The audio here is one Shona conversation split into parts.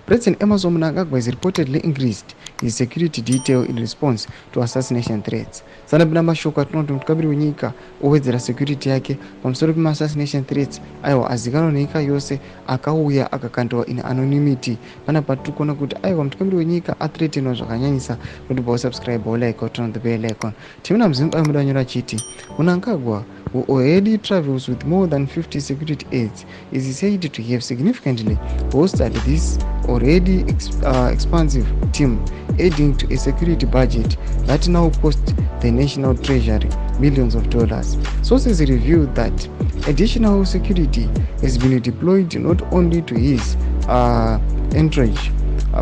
President Emerson Mnangagwa has reportedly increased his security detail in response to assassination threats. Sanabina mashoko atinoti mutungamiri wenyika owedzera security yake pamusoro pema-assassination threats aiwa azikanwa nenyika yose, akauya akakandwa in anonymity. Panapa tiri kuona kuti aiwa mutungamiri wenyika athreatenwa zvakanyanyisa. Kuti bosubscribe, like, turn on the bell icon. Timina mzimba mudanyora chiti Mnangagwa, who already travels with more than 50 security aides, is said to have significantly bolstered this already expansive team, adding to a security budget that now costs the national treasury millions of dollars. Sources revealed that additional security has been deployed not only to his entourage,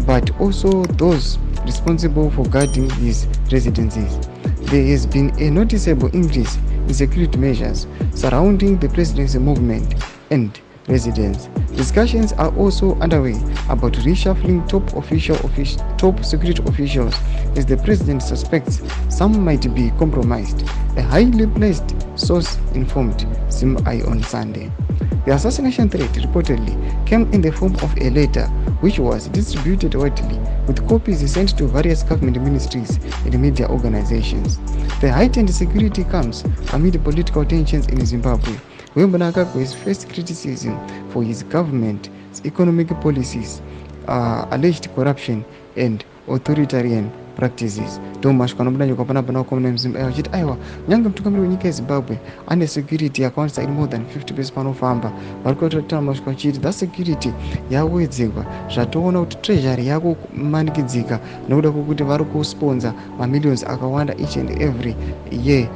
but also those responsible for guarding his residences. There has been a noticeable increase in security measures surrounding the presidency movement and residence. Discussions are also underway about reshuffling top security officials, as the president suspects some might be compromised. A highly placed source informed Simai on Sunday. The assassination threat reportedly came in the form of a letter which was distributed widely, with copies sent to various government ministries and media organizations. The heightened security comes amid political tensions in Zimbabwe, where Mnangagwa faced criticism for his government's economic policies, alleged corruption, and authoritarian practices. Domashwa nomudanyo panapa komuna mzimba achiti aiwa nyanga mutungamiri wenyika yeZimbabwe ane security yakawandisa iri more than 50 pesi panofamba. Vari kutotaura mashwa achiti that security yawedzerwa, zvatoona kuti treasury yako manikidzika nekuda kwokuti vari kusponsor mamillions akawanda each and every year,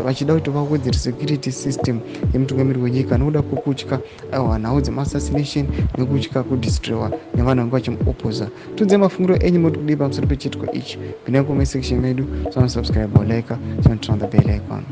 vachida kuti vawedzere security system yemutungamiri wenyika nekuda kwokutya aiwa nhau dzema-assassination nekutya kudestroywa nevanhu vanga vachimuopoza. Tudze mafungiro enyu moti kudii pamusoro pechitiko ichi. Pinda comment section medu, subscribe or like, turn on the bell icon.